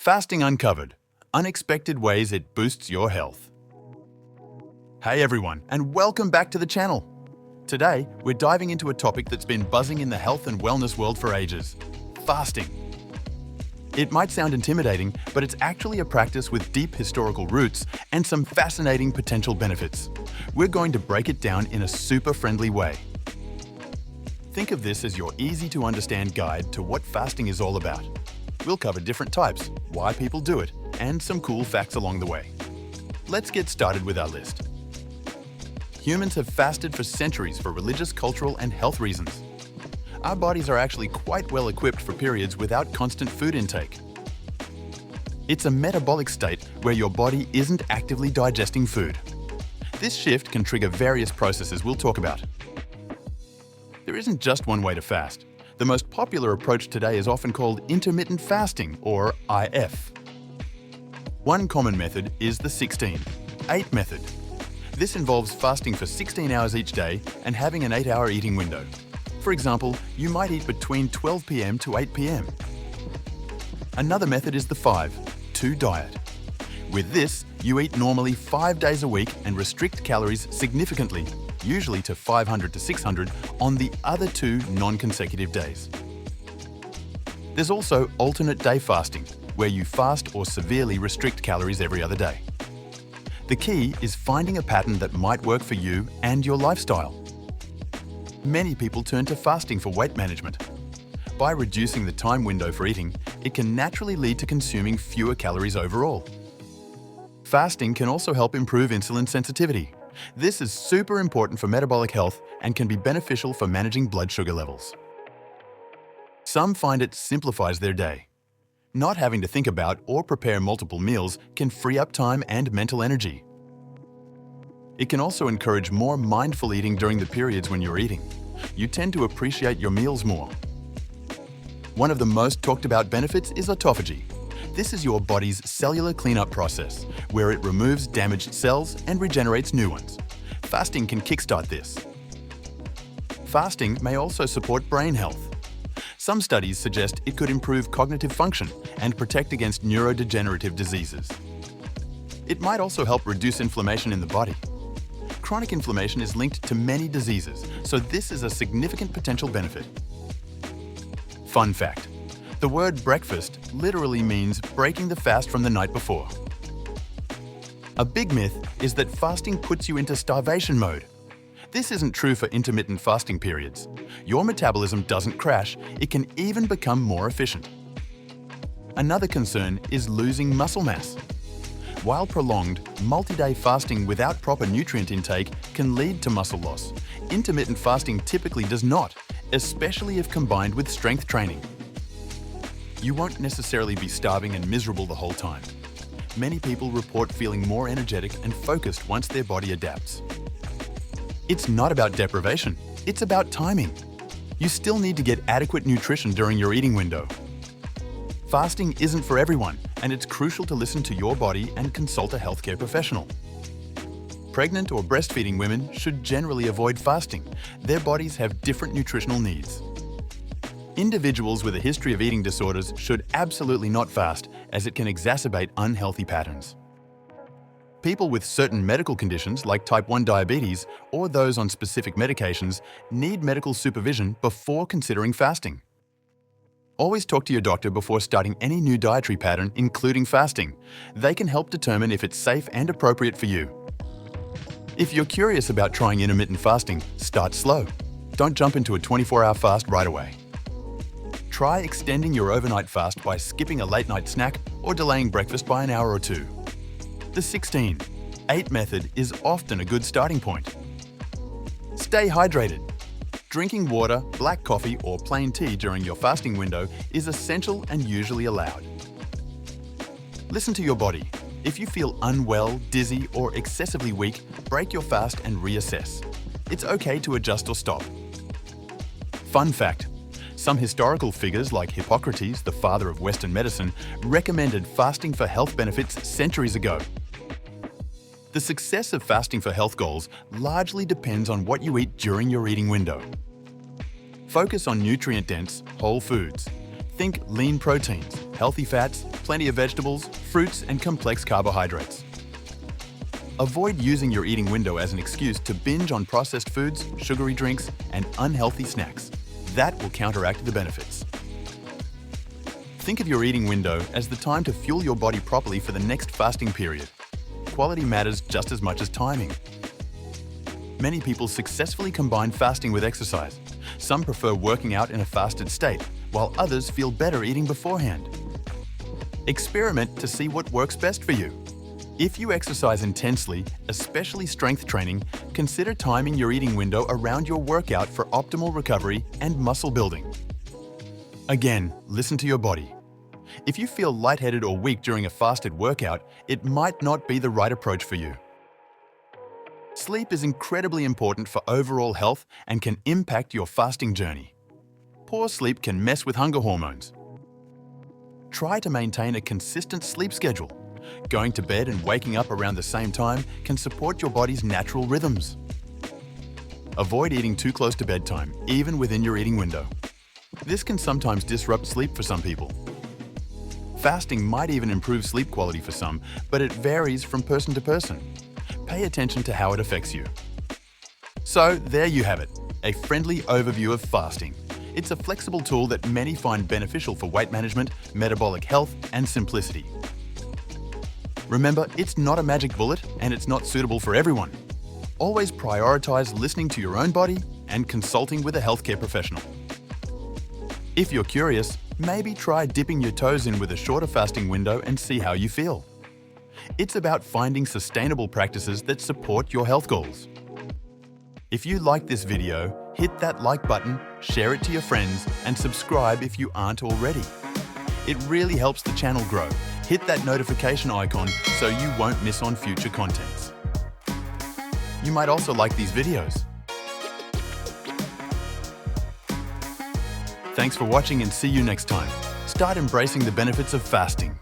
Fasting Uncovered: Unexpected Ways It Boosts Your Health. Hey everyone, and welcome back to the channel. Today, we're diving into a topic that's been buzzing in the health and wellness world for ages: fasting. It might sound intimidating, but it's actually a practice with deep historical roots and some fascinating potential benefits. We're going to break it down in a super friendly way. Think of this as your easy-to-understand guide to what fasting is all about. We'll cover different types, why people do it, and some cool facts along the way. Let's get started with our list. Humans have fasted for centuries for religious, cultural, and health reasons. Our bodies are actually quite well equipped for periods without constant food intake. It's a metabolic state where your body isn't actively digesting food. This shift can trigger various processes we'll talk about. There isn't just one way to fast. The most popular approach today is often called intermittent fasting, or IF. One common method is the 16-8 method. This involves fasting for 16 hours each day and having an 8-hour eating window. For example, you might eat between 12 p.m. to 8 p.m. Another method is the 5-2 diet. With this, you eat normally 5 days a week and restrict calories significantly, usually to 500 to 600, on the other 2 non-consecutive days. There's also alternate day fasting, where you fast or severely restrict calories every other day. The key is finding a pattern that might work for you and your lifestyle. Many people turn to fasting for weight management. By reducing the time window for eating, it can naturally lead to consuming fewer calories overall. Fasting can also help improve insulin sensitivity. This is super important for metabolic health and can be beneficial for managing blood sugar levels. Some find it simplifies their day. Not having to think about or prepare multiple meals can free up time and mental energy. It can also encourage more mindful eating during the periods when you're eating. You tend to appreciate your meals more. One of the most talked about benefits is autophagy. This is your body's cellular cleanup process, where it removes damaged cells and regenerates new ones. Fasting can kickstart this. Fasting may also support brain health. Some studies suggest it could improve cognitive function and protect against neurodegenerative diseases. It might also help reduce inflammation in the body. Chronic inflammation is linked to many diseases, so this is a significant potential benefit. Fun fact: the word breakfast literally means breaking the fast from the night before. A big myth is that fasting puts you into starvation mode. This isn't true for intermittent fasting periods. Your metabolism doesn't crash, it can even become more efficient. Another concern is losing muscle mass. While prolonged, multi-day fasting without proper nutrient intake can lead to muscle loss. Intermittent fasting typically does not, especially if combined with strength training. You won't necessarily be starving and miserable the whole time. Many people report feeling more energetic and focused once their body adapts. It's not about deprivation, it's about timing. You still need to get adequate nutrition during your eating window. Fasting isn't for everyone, and it's crucial to listen to your body and consult a healthcare professional. Pregnant or breastfeeding women should generally avoid fasting. Their bodies have different nutritional needs. Individuals with a history of eating disorders should absolutely not fast, as it can exacerbate unhealthy patterns. People with certain medical conditions like type 1 diabetes or those on specific medications need medical supervision before considering fasting. Always talk to your doctor before starting any new dietary pattern, including fasting. They can help determine if it's safe and appropriate for you. If you're curious about trying intermittent fasting, start slow. Don't jump into a 24-hour fast right away. Try extending your overnight fast by skipping a late-night snack or delaying breakfast by an hour or two. The 16-8 method is often a good starting point. Stay hydrated. Drinking water, black coffee, or plain tea during your fasting window is essential and usually allowed. Listen to your body. If you feel unwell, dizzy, or excessively weak, break your fast and reassess. It's okay to adjust or stop. Fun fact: some historical figures like Hippocrates, the father of Western medicine, recommended fasting for health benefits centuries ago. The success of fasting for health goals largely depends on what you eat during your eating window. Focus on nutrient-dense, whole foods. Think lean proteins, healthy fats, plenty of vegetables, fruits, and complex carbohydrates. Avoid using your eating window as an excuse to binge on processed foods, sugary drinks, and unhealthy snacks. That will counteract the benefits. Think of your eating window as the time to fuel your body properly for the next fasting period. Quality matters just as much as timing. Many people successfully combine fasting with exercise. Some prefer working out in a fasted state, while others feel better eating beforehand. Experiment to see what works best for you. If you exercise intensely, especially strength training, consider timing your eating window around your workout for optimal recovery and muscle building. Again, listen to your body. If you feel lightheaded or weak during a fasted workout, it might not be the right approach for you. Sleep is incredibly important for overall health and can impact your fasting journey. Poor sleep can mess with hunger hormones. Try to maintain a consistent sleep schedule. Going to bed and waking up around the same time can support your body's natural rhythms. Avoid eating too close to bedtime, even within your eating window. This can sometimes disrupt sleep for some people. Fasting might even improve sleep quality for some, but it varies from person to person. Pay attention to how it affects you. So there you have it, a friendly overview of fasting. It's a flexible tool that many find beneficial for weight management, metabolic health, and simplicity. Remember, it's not a magic bullet and it's not suitable for everyone. Always prioritize listening to your own body and consulting with a healthcare professional. If you're curious, maybe try dipping your toes in with a shorter fasting window and see how you feel. It's about finding sustainable practices that support your health goals. If you liked this video, hit that like button, share it to your friends, and subscribe if you aren't already. It really helps the channel grow. Hit that notification icon so you won't miss on future contents. You might also like these videos. Thanks for watching and see you next time. Start embracing the benefits of fasting.